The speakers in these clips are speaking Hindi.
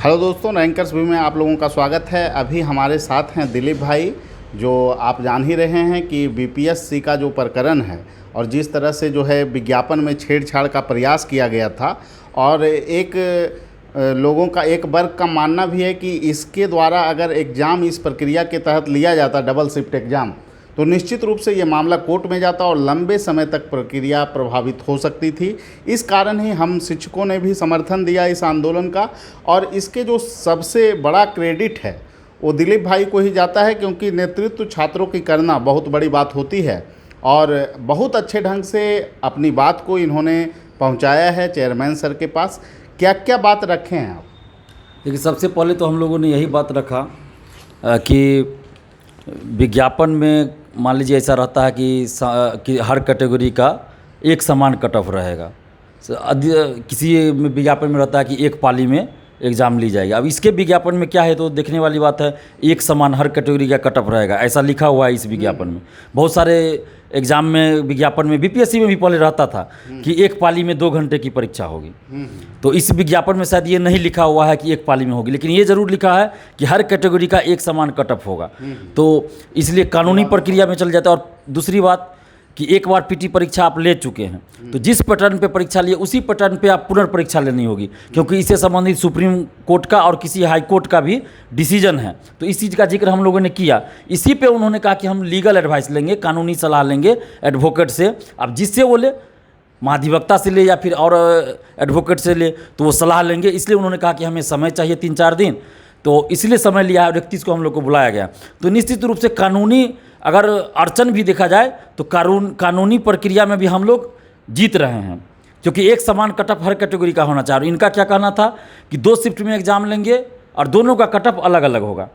हेलो दोस्तों, रैंकर्स व्यू में आप लोगों का स्वागत है। अभी हमारे साथ हैं दिलीप भाई, जो आप जान ही रहे हैं कि बीपीएससी का जो प्रकरण है और जिस तरह से जो है विज्ञापन में छेड़छाड़ का प्रयास किया गया था, और एक लोगों का एक वर्ग का मानना भी है कि इसके द्वारा अगर एग्ज़ाम इस प्रक्रिया के तहत लिया जाता, डबल शिफ्ट एग्ज़ाम, तो निश्चित रूप से ये मामला कोर्ट में जाता और लंबे समय तक प्रक्रिया प्रभावित हो सकती थी। इस कारण ही हम शिक्षकों ने भी समर्थन दिया इस आंदोलन का, और इसके जो सबसे बड़ा क्रेडिट है वो दिलीप भाई को ही जाता है, क्योंकि नेतृत्व छात्रों की करना बहुत बड़ी बात होती है और बहुत अच्छे ढंग से अपनी बात को इन्होंने पहुंचाया है चेयरमैन सर के पास। क्या क्या बात रखे हैं आप? देखिए, सबसे पहले तो हम लोगों ने यही बात रखा कि विज्ञापन में मान लीजिए ऐसा रहता है कि हर कैटेगरी का एक समान कट ऑफ रहेगा। किसी विज्ञापन में रहता है कि एक पाली में एग्ज़ाम ली जाएगी। अब इसके विज्ञापन में क्या है तो देखने वाली बात है, एक समान हर कैटेगरी का कट ऑफ रहेगा, ऐसा लिखा हुआ है इस विज्ञापन में। बहुत सारे एग्ज़ाम में विज्ञापन में बीपीएससी में भी पहले रहता था कि एक पाली में 2 घंटे की परीक्षा होगी। तो इस विज्ञापन में शायद ये नहीं लिखा हुआ है कि एक पाली में होगी, लेकिन ये ज़रूर लिखा है कि हर कैटेगरी का एक समान कट ऑफ होगा। तो इसलिए कानूनी प्रक्रिया में चल जाता है। और दूसरी बात कि एक बार पीटी परीक्षा आप ले चुके हैं तो जिस पैटर्न पे परीक्षा लिए उसी पैटर्न पे आप पुनर्परीक्षा लेनी होगी, क्योंकि इससे संबंधित सुप्रीम कोर्ट का और किसी हाई कोर्ट का भी डिसीजन है। तो इस चीज़ का जिक्र हम लोगों ने किया। इसी पे उन्होंने कहा कि हम लीगल एडवाइस लेंगे, कानूनी सलाह लेंगे एडवोकेट से। अब जिससे वो ले, महाधिवक्ता से ले या फिर और एडवोकेट से ले, तो वो सलाह लेंगे। इसलिए उन्होंने कहा कि हमें समय चाहिए 3-4 दिन, तो इसलिए समय लिया और 31 को हम लोग को बुलाया गया। तो निश्चित रूप से कानूनी अगर अड़चन भी देखा जाए तो कानूनी प्रक्रिया में भी हम लोग जीत रहे हैं, क्योंकि एक समान कट ऑफ हर कैटेगरी का होना चाहिए। इनका क्या कहना था कि 2 शिफ्ट में एग्ज़ाम लेंगे और दोनों का कट ऑफ अलग अलग होगा।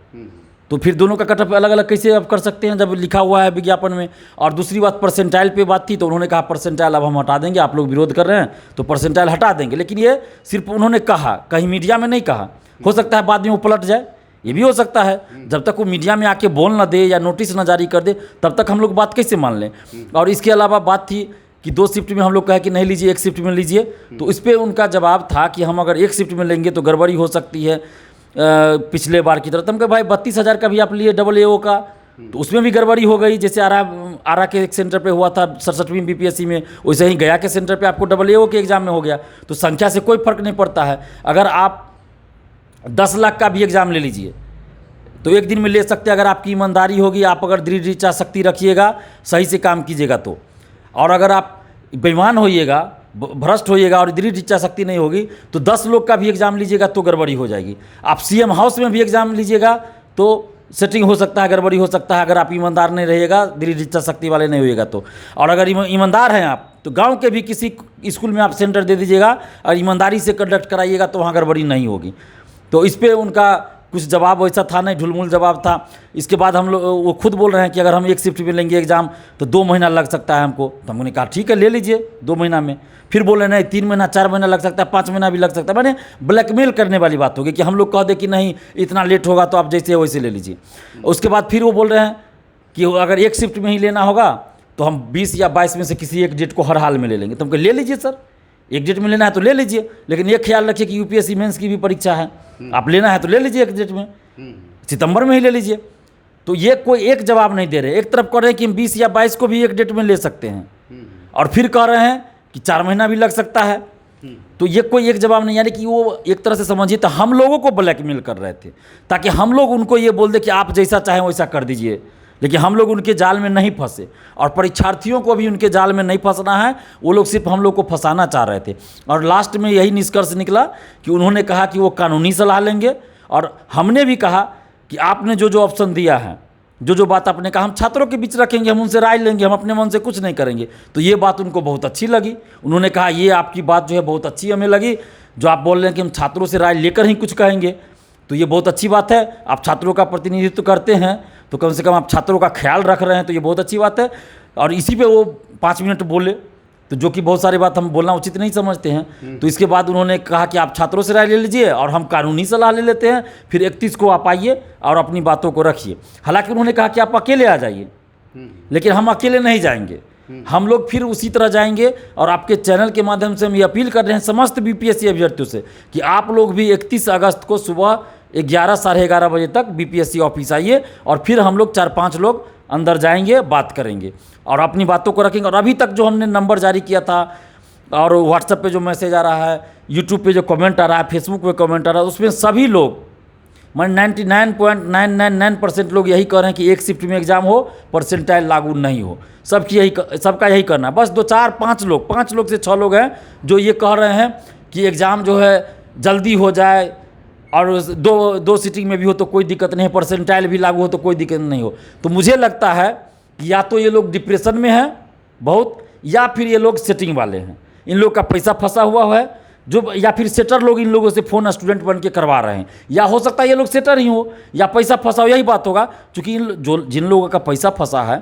तो फिर दोनों का कट ऑफ अलग अलग कैसे आप कर सकते हैं जब लिखा हुआ है विज्ञापन में। और दूसरी बात, परसेंटाइल पे बात थी, तो उन्होंने कहा परसेंटाइल अब हम हटा देंगे, आप लोग विरोध कर रहे हैं तो परसेंटाइल हटा देंगे। लेकिन ये सिर्फ उन्होंने कहा, कहीं मीडिया में नहीं कहा। हो सकता है बाद में वो पलट जाए, ये भी हो सकता है। जब तक वो मीडिया में आके बोल ना दे या नोटिस ना जारी कर दे, तब तक हम लोग बात कैसे मान लें। और इसके अलावा बात थी कि 2 शिफ्ट में हम लोग कहे कि नहीं लीजिए, 1 शिफ्ट में लीजिए। तो इस पर उनका जवाब था कि हम अगर 1 शिफ्ट में लेंगे तो गड़बड़ी हो सकती है पिछले बार की तरह। तो हम कहे भाई 32,000 का भी आप लिए डबल AO का, तो उसमें भी गड़बड़ी हो गई। जैसे आरा के एक सेंटर पे हुआ था 67वीं बीपीएससी में, वैसे ही गया के सेंटर पे आपको डबल AO के एग्ज़ाम में हो गया। तो संख्या से कोई फर्क नहीं पड़ता है। अगर आप 10 लाख का भी एग्ज़ाम ले लीजिए तो एक दिन में ले सकते हैं, अगर आपकी ईमानदारी होगी, आप अगर दृढ़ इच्छा शक्ति रखिएगा, सही से काम कीजिएगा तो। और अगर आप बेईमान होइएगा, भ्रष्ट होइएगा और दृढ़ इच्छा शक्ति नहीं होगी तो 10 लोग का भी एग्ज़ाम लीजिएगा तो गड़बड़ी हो जाएगी। आप सीएम हाउस में भी एग्ज़ाम लीजिएगा तो सेटिंग हो सकता है, गड़बड़ी हो सकता है, अगर आप ईमानदार नहीं रहिएगा, दृढ़ इच्छा शक्ति वाले नहीं होइएगा तो। और अगर ईमानदार हैं आप तो गांव के भी किसी स्कूल में आप सेंटर दे दीजिएगा और ईमानदारी से कंडक्ट कराइएगा तो वहाँ गड़बड़ी नहीं होगी। तो इस पर उनका कुछ जवाब वैसा था नहीं, ढुलमुल जवाब था। इसके बाद हम लोग, वो खुद बोल रहे हैं कि अगर हम 1 शिफ्ट में लेंगे एग्ज़ाम तो 2 महीना लग सकता है हमको। तो हमने कहा ठीक है ले लीजिए 2 महीना में। फिर बोले नहीं 3 महीना, 4 महीना लग सकता है, 5 महीना भी लग सकता है। मैंने ब्लैकमेल करने वाली बात होगी कि हम लोग कह दे कि नहीं इतना लेट होगा तो आप जैसे वैसे ले लीजिए। उसके बाद फिर वो बोल रहे हैं कि अगर 1 शिफ्ट में ही लेना होगा तो हम 20 या 22 में से किसी एक डेट को हर हाल में ले लेंगे। तो हम कहे ले लीजिए सर, 1 डेट में लेना है तो ले लीजिए, लेकिन ये ख्याल रखिए कि यूपीएससी मेंस की भी परीक्षा है, आप लेना है तो ले लीजिए 1 डेट में, सितंबर में ही ले लीजिए। तो ये कोई एक जवाब नहीं दे रहे। एक तरफ कह रहे हैं कि हम 20 या 22 को भी 1 डेट में ले सकते हैं, और फिर कह रहे हैं कि 4 महीना भी लग सकता है। तो ये कोई एक जवाब नहीं, यानी कि वो एक तरह से समझिए तो हम लोगों को ब्लैकमेल कर रहे थे ताकि हम लोग उनको ये बोल दे कि आप जैसा चाहें वैसा कर दीजिए, लेकिन हम लोग उनके जाल में नहीं फंसे। और परीक्षार्थियों को भी उनके जाल में नहीं फंसना है, वो लोग सिर्फ हम लोग को फंसाना चाह रहे थे। और लास्ट में यही निष्कर्ष निकला कि उन्होंने कहा कि वो कानूनी सलाह लेंगे, और हमने भी कहा कि आपने जो ऑप्शन दिया है, जो बात आपने कहा, हम छात्रों के बीच रखेंगे, हम उनसे राय लेंगे, हम अपने मन से कुछ नहीं करेंगे। तो ये बात उनको बहुत अच्छी लगी। उन्होंने कहा ये आपकी बात जो है बहुत अच्छी हमें लगी, जो आप बोल रहे हैं कि हम छात्रों से राय लेकर ही कुछ कहेंगे, तो ये बहुत अच्छी बात है। आप छात्रों का प्रतिनिधित्व करते हैं तो कम से कम आप छात्रों का ख्याल रख रहे हैं, तो ये बहुत अच्छी बात है। और इसी पे वो 5 मिनट बोले, तो जो कि बहुत सारी बात हम बोलना उचित नहीं समझते हैं। तो इसके बाद उन्होंने कहा कि आप छात्रों से राय ले लीजिए और हम कानूनी सलाह ले लेते हैं, फिर 31 को आप आइए और अपनी बातों को रखिए। हालांकि उन्होंने कहा कि आप अकेले आ जाइए, लेकिन हम अकेले नहीं जाएंगे, हम लोग फिर उसी तरह जाएंगे। और आपके चैनल के माध्यम से हम ये अपील कर रहे हैं समस्त बीपीएससी अभ्यर्थियों से कि आप लोग भी 31 अगस्त को सुबह 11 साढ़े 11 बजे तक बीपीएससी ऑफिस आइए और फिर हम लोग 4-5 लोग अंदर जाएंगे, बात करेंगे और अपनी बातों को रखेंगे। और अभी तक जो हमने नंबर जारी किया था और व्हाट्सएप पे जो मैसेज आ रहा है, यूट्यूब पे जो कमेंट आ रहा है, फेसबुक पे कमेंट आ रहा है, उसमें सभी लोग मैं 99.999% लोग यही कह रहे हैं कि एक शिफ्ट में एग्ज़ाम हो, परसेंटाइल लागू नहीं हो। सबका यही करना है। बस 5 लोग से 6 लोग हैं जो ये कह रहे हैं कि एग्ज़ाम जो है जल्दी हो जाए और दो सीटिंग में भी हो तो कोई दिक्कत नहीं है, परसेंटाइल भी लागू हो तो कोई दिक्कत नहीं हो। तो मुझे लगता है कि या तो ये लोग डिप्रेशन में हैं बहुत, या फिर ये लोग सेटिंग वाले हैं, इन लोग का पैसा फंसा हुआ है जो, या फिर सेटर लोग इन लोगों से फ़ोन स्टूडेंट बन के करवा रहे हैं, या हो सकता है ये लोग सेटर ही हो या पैसा फंसा हो, यही बात होगा। क्योंकि जिन लोगों का पैसा फंसा है,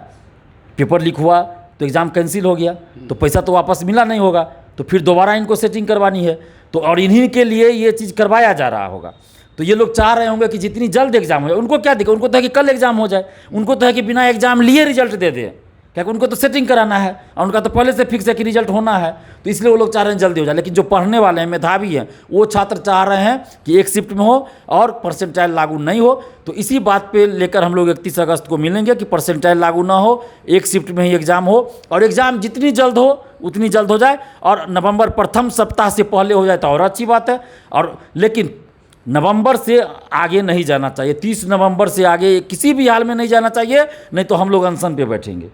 पेपर लीक हुआ तो एग्ज़ाम कैंसिल हो गया तो पैसा तो वापस मिला नहीं होगा, तो फिर दोबारा इनको सेटिंग करवानी है। तो और इन्हीं के लिए ये चीज़ करवाया जा रहा होगा। तो ये लोग चाह रहे होंगे कि जितनी जल्द एग्ज़ाम हो जाए। उनको क्या दिक्कत, उनको तो है कि कल एग्ज़ाम हो जाए, उनको तो है कि बिना एग्ज़ाम लिए रिजल्ट दे दें, क्योंकि उनको तो सेटिंग कराना है और उनका तो पहले से फिक्स है कि रिजल्ट होना है। तो इसलिए वो लोग चाह रहे हैं जल्दी हो जाए। लेकिन जो पढ़ने वाले हैं, मेधावी हैं, वो छात्र चाह रहे हैं कि एक शिफ्ट में हो और परसेंटाइल लागू नहीं हो। तो इसी बात पे लेकर हम लोग 31 अगस्त को मिलेंगे कि परसेंटाइल लागू ना हो, एक शिफ्ट में ही एग्ज़ाम हो और एग्ज़ाम जितनी जल्द हो उतनी जल्द हो जाए और नवंबर प्रथम सप्ताह से पहले हो जाए तो और अच्छी बात है। और लेकिन नवंबर से आगे नहीं जाना चाहिए, 30 नवंबर से आगे किसी भी हाल में नहीं जाना चाहिए, नहीं तो हम लोग अनशन पे बैठेंगे।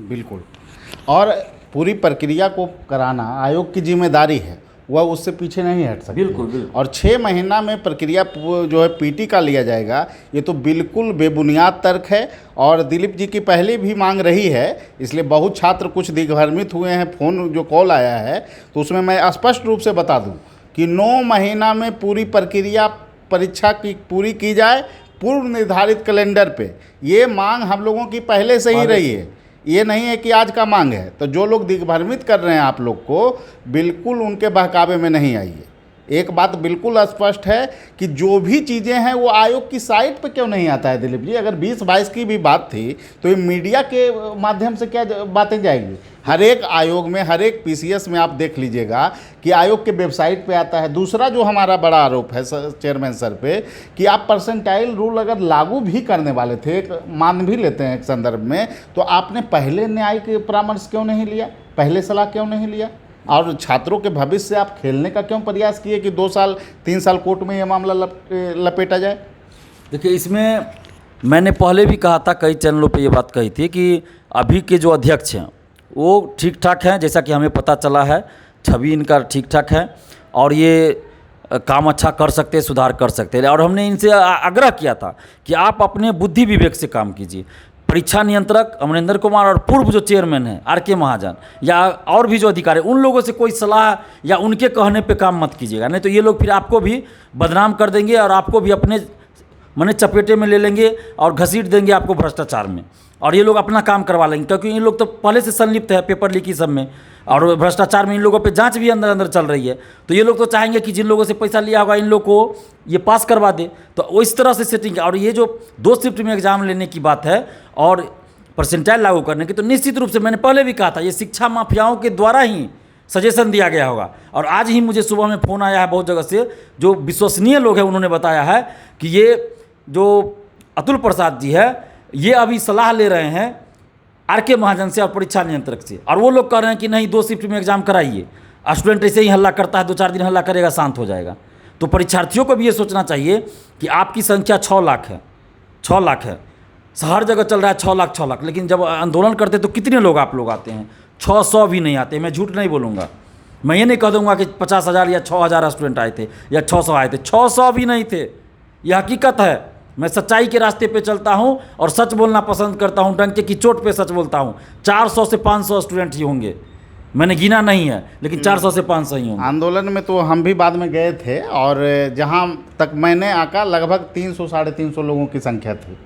बिल्कुल। और पूरी प्रक्रिया को कराना आयोग की जिम्मेदारी है, वह उससे पीछे नहीं हट सकती। बिल्कुल। और 6 महीना में प्रक्रिया जो है पीटी का लिया जाएगा, ये तो बिल्कुल बेबुनियाद तर्क है। और दिलीप जी की पहले भी मांग रही है, इसलिए बहुत छात्र कुछ दिग्भ्रमित हुए हैं। फ़ोन जो कॉल आया है तो उसमें मैं स्पष्ट रूप से बता दूं कि 9 महीना में पूरी प्रक्रिया परीक्षा की पूरी की जाए पूर्व निर्धारित कैलेंडर पे। ये मांग हम लोगों की पहले से ही रही है, ये नहीं है कि आज का मांग है। तो जो लोग दिग्भ्रमित कर रहे हैं आप लोग को, बिल्कुल उनके बहकावे में नहीं आइए। एक बात बिल्कुल स्पष्ट है कि जो भी चीज़ें हैं वो आयोग की साइट पे क्यों नहीं आता है दिलीप जी। अगर 20-22 की भी बात थी तो ये मीडिया के माध्यम से क्या बातें जाएंगी। हर एक आयोग में, हर एक पीसीएस में आप देख लीजिएगा कि आयोग के वेबसाइट पे आता है। दूसरा जो हमारा बड़ा आरोप है चेयरमैन सर पे कि आप परसेंटाइल रूल अगर लागू भी करने वाले थे, मान भी लेते हैं एक संदर्भ में, तो आपने पहले न्यायिक परामर्श क्यों नहीं लिया, पहले सलाह क्यों नहीं लिया? और छात्रों के भविष्य से आप खेलने का क्यों प्रयास किए कि 2 साल 3 साल कोर्ट में ये मामला लपेटा जाए? देखिए, इसमें मैंने पहले भी कहा था, कई चैनलों पे ये बात कही थी कि अभी के जो अध्यक्ष हैं वो ठीक ठाक हैं, जैसा कि हमें पता चला है, छवि इनका ठीक ठाक है और ये काम अच्छा कर सकते हैं, सुधार कर सकते हैं। और हमने इनसे आग्रह किया था कि आप अपने बुद्धि विवेक से काम कीजिए। परीक्षा नियंत्रक अमरिंदर कुमार और पूर्व जो चेयरमैन हैं आर.के. महाजन या और भी जो अधिकारी, उन लोगों से कोई सलाह या उनके कहने पे काम मत कीजिएगा, नहीं तो ये लोग फिर आपको भी बदनाम कर देंगे और आपको भी अपने माने चपेटे में ले लेंगे और घसीट देंगे आपको भ्रष्टाचार में। और ये लोग अपना काम करवा लेंगे, क्योंकि इन लोग तो पहले से संलिप्त है पेपर लीकी सब में और भ्रष्टाचार में। इन लोगों पे जांच भी अंदर अंदर चल रही है। तो ये लोग तो चाहेंगे कि जिन लोगों से पैसा लिया होगा इन लोग को ये पास करवा दे। तो इस तरह से सेटिंग। और ये जो 2 शिफ्ट में एग्जाम लेने की बात है और परसेंटाइल लागू करने की, तो निश्चित रूप से मैंने पहले भी कहा था, ये शिक्षा माफियाओं के द्वारा ही सजेशन दिया गया होगा। और आज ही मुझे सुबह में फ़ोन आया है बहुत जगह से, जो विश्वसनीय लोग हैं, उन्होंने बताया है कि ये जो अतुल प्रसाद जी है, ये अभी सलाह ले रहे हैं आर.के. महाजन से और परीक्षा नियंत्रक से। और वो लोग कह रहे हैं कि नहीं, 2 शिफ्ट में एग्जाम कराइए। स्टूडेंट ऐसे ही हल्ला करता है, 2-4 दिन हल्ला करेगा, शांत हो जाएगा। तो परीक्षार्थियों को भी ये सोचना चाहिए कि आपकी संख्या 6 लाख है, 6 लाख है, हर जगह चल रहा है 6 लाख 6 लाख, लेकिन जब आंदोलन करते तो कितने लोग आप लोग आते हैं? 600 भी नहीं आते। मैं झूठ नहीं बोलूँगा, मैं ये नहीं कह दूँगा कि 50,000 या 6,000 स्टूडेंट आए थे या 600 आए थे। 600 भी नहीं थे, यह हकीकत है। मैं सच्चाई के रास्ते पे चलता हूं और सच बोलना पसंद करता हूं, डंके की चोट पे सच बोलता हूं। 400 से 500 स्टूडेंट ही होंगे, मैंने गिना नहीं है, लेकिन 400 से 500 ही होंगे। आंदोलन में तो हम भी बाद में गए थे और जहां तक मैंने आका लगभग 300-350 लोगों की संख्या थी।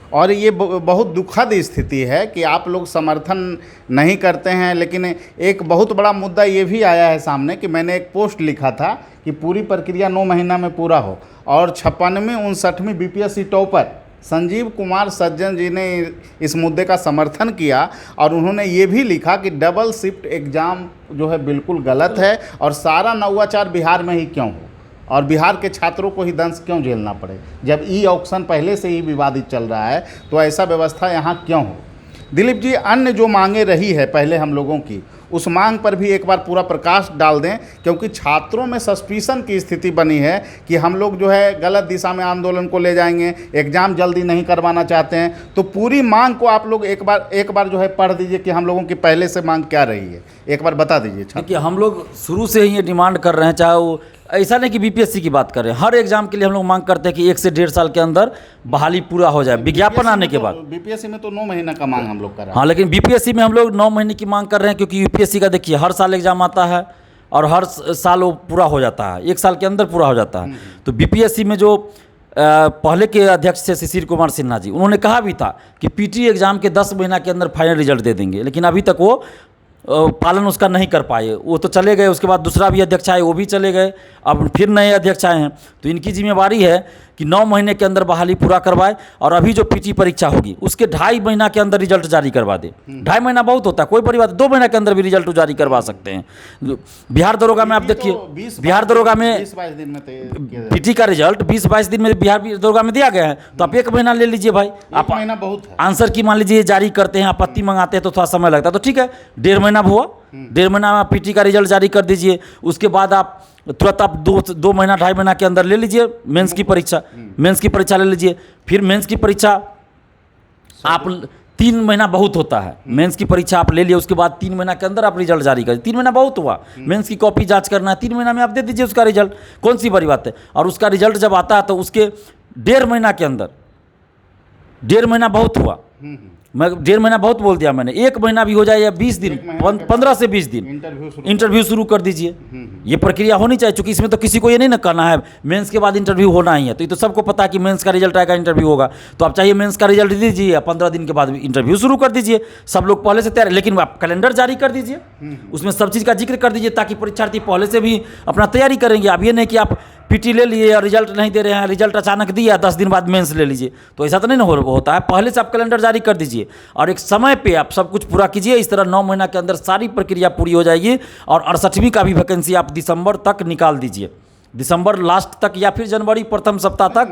और ये बहुत दुखद स्थिति है कि आप लोग समर्थन नहीं करते हैं। लेकिन एक बहुत बड़ा मुद्दा ये भी आया है सामने कि मैंने एक पोस्ट लिखा था कि पूरी प्रक्रिया 9 महीना में पूरा हो और 56वीं 59वीं बीपीएससी टॉपर संजीव कुमार सज्जन जी ने इस मुद्दे का समर्थन किया और उन्होंने ये भी लिखा कि डबल शिफ्ट एग्ज़ाम जो है बिल्कुल गलत है और सारा नवाचार बिहार में ही क्यों हो और बिहार के छात्रों को ही दंश क्यों झेलना पड़े, जब ई ऑक्शन पहले से ही विवादित चल रहा है तो ऐसा व्यवस्था यहाँ क्यों हो। दिलीप जी, अन्य जो मांगे रही है पहले हम लोगों की, उस मांग पर भी एक बार पूरा प्रकाश डाल दें, क्योंकि छात्रों में सस्पिशन की स्थिति बनी है कि हम लोग जो है गलत दिशा में आंदोलन को ले जाएंगे, एग्ज़ाम जल्दी नहीं करवाना चाहते हैं। तो पूरी मांग को आप लोग एक बार जो है पढ़ दीजिए कि हम लोगों की पहले से मांग क्या रही है, एक बार बता दीजिए। देखिए, हम लोग शुरू से ही ये डिमांड कर रहे हैं, चाहे वो ऐसा नहीं कि बीपीएससी की बात कर रहे हैं, हर एग्जाम के लिए हम लोग मांग करते हैं कि 1 से 1.5 साल के अंदर बहाली पूरा हो जाए, विज्ञापन आने के बाद। बीपीएससी में तो 9 महीना का मांग हम लोग कर रहे हैं। हाँ, लेकिन बीपीएससी में हम लोग 9 महीने की मांग कर रहे हैं, क्योंकि यूपीएससी का देखिए हर साल एग्जाम आता है और हर साल वो पूरा हो जाता है, 1 साल के अंदर पूरा हो जाता है। तो बीपीएससी में जो पहले के अध्यक्ष थे शिशिर कुमार सिन्हा जी, उन्होंने कहा भी था कि पीटी एग्जाम के 10 महीना के अंदर फाइनल रिजल्ट दे देंगे, लेकिन अभी तक वो पालन उसका नहीं कर पाए। वो तो चले गए, उसके बाद दूसरा भी अध्यक्ष आए, वो भी चले गए, अब फिर नए अध्यक्ष आए हैं। तो इनकी जिम्मेवारी है कि 9 महीने के अंदर बहाली पूरा करवाए और अभी जो पीटी परीक्षा होगी उसके 2.5 महीना के अंदर रिजल्ट जारी करवा दे। 2.5 महीना बहुत होता है, कोई बड़ी बात, 2 महीना के अंदर भी रिजल्ट जारी करवा सकते हैं। बिहार दरोगा में आप देखिए, बिहार दरोगा में 20-22 दिन में पीटी का रिजल्ट 20-22 दिन में बिहार दरोगा में दिया गया है। तो आप 1 महीना ले लीजिए भाई, आप महीना बहुत है। आंसर की मान लीजिए जारी करते हैं, आपत्ति मंगाते हैं तो थोड़ा समय लगता है, तो ठीक है 1.5 महीना हुआ, 1.5 महीना में पीटी का रिजल्ट जारी कर दीजिए। उसके बाद आप तुरंत आप 2 महीना 2.5 महीना के अंदर ले लीजिए मेंस की परीक्षा, मेंस की परीक्षा ले लीजिए। फिर मेंस की परीक्षा आप 3 महीना बहुत होता है, मेंस की परीक्षा आप ले लिए, उसके बाद 3 महीना के अंदर आप रिजल्ट जारी करें। 3 महीना बहुत हुआ, मेंस की कॉपी जांच करना है, 3 महीना में आप दे दीजिए उसका रिजल्ट, कौन सी बड़ी बात है। और उसका रिजल्ट जब आता है तो उसके 1.5 महीना के अंदर, 1.5 महीना बहुत हुआ, मैं 1.5 महीना बहुत बोल दिया मैंने, 1 महीना भी हो जाए या 20 दिन, 15 से 20 दिन इंटरव्यू शुरू कर दीजिए। ये प्रक्रिया होनी चाहिए, क्योंकि इसमें तो किसी को ये नहीं ना करना है मेंस के बाद इंटरव्यू होना ही है। तो ये तो सबको पता है कि मेंस का रिजल्ट आएगा, इंटरव्यू होगा, तो आप चाहिए मेंस का रिजल्ट दीजिए या 15 दिन के बाद इंटरव्यू शुरू कर दीजिए। सब लोग पहले से तैयार, लेकिन आप कैलेंडर जारी कर दीजिए, उसमें सब चीज़ का जिक्र कर दीजिए, ताकि परीक्षार्थी पहले से भी अपना तैयारी करेंगे। अब ये नहीं कि आप पीटी ले लिए और रिजल्ट नहीं दे रहे हैं, रिजल्ट अचानक दिया 10 दिन बाद मेंस ले लीजिए, तो ऐसा तो नहीं होता है। पहले से आप कैलेंडर जारी कर दीजिए और एक समय पे आप सब कुछ पूरा कीजिए। इस तरह 9 महीना के अंदर सारी प्रक्रिया पूरी हो जाएगी और 68वीं का भी वैकेंसी आप दिसंबर तक निकाल दीजिए, दिसंबर लास्ट तक या फिर जनवरी प्रथम सप्ताह तक।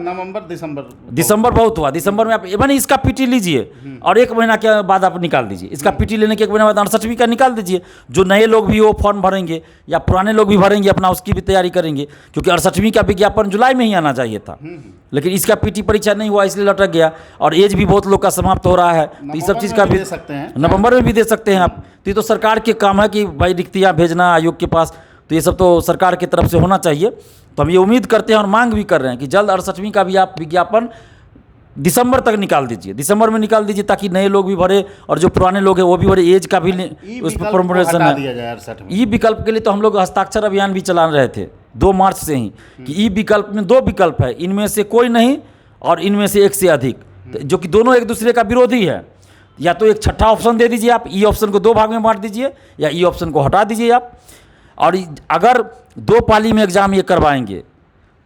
दिसंबर बहुत हुआ, दिसंबर में आप मैंने इसका पीटी लीजिए और 1 महीना के बाद आप निकाल दीजिए। इसका पीटी लेने के 1 महीने बाद 68वीं का निकाल दीजिए। जो नए लोग भी वो फॉर्म भरेंगे या पुराने लोग भी भरेंगे अपना, उसकी भी तैयारी करेंगे, क्योंकि 68वीं का विज्ञापन जुलाई में ही आना चाहिए था, लेकिन इसका पीटी परीक्षा नहीं हुआ, इसलिए लटक गया। और एज भी बहुत लोग का समाप्त हो रहा है, तो इस सब चीज़ का भी दे सकते हैं, नवंबर में भी दे सकते हैं आप। तो ये तो सरकार के काम है कि भाई रिक्तियाँ भेजना आयोग के पास, तो ये सब तो सरकार की तरफ से होना चाहिए। तो हम ये उम्मीद करते हैं और मांग भी कर रहे हैं कि जल्द 68वीं का भी आप विज्ञापन दिसंबर तक निकाल दीजिए, दिसंबर में निकाल दीजिए, ताकि नए लोग भी भरे और जो पुराने लोग हैं वो भी भरे, एज का भी उस पर प्रमोशन है। ई विकल्प के लिए तो हम लोग हस्ताक्षर अभियान भी चला रहे थे 2 मार्च से ही, कि ई विकल्प में 2 विकल्प है, इनमें से कोई नहीं और इनमें से 1 से अधिक, जो कि दोनों एक दूसरे का विरोधी है। या तो एक छठा ऑप्शन दे दीजिए आप, ई ऑप्शन को 2 भाग में बांट दीजिए, या ई ऑप्शन को हटा दीजिए आप। और अगर 2 पाली में एग्जाम ये करवाएंगे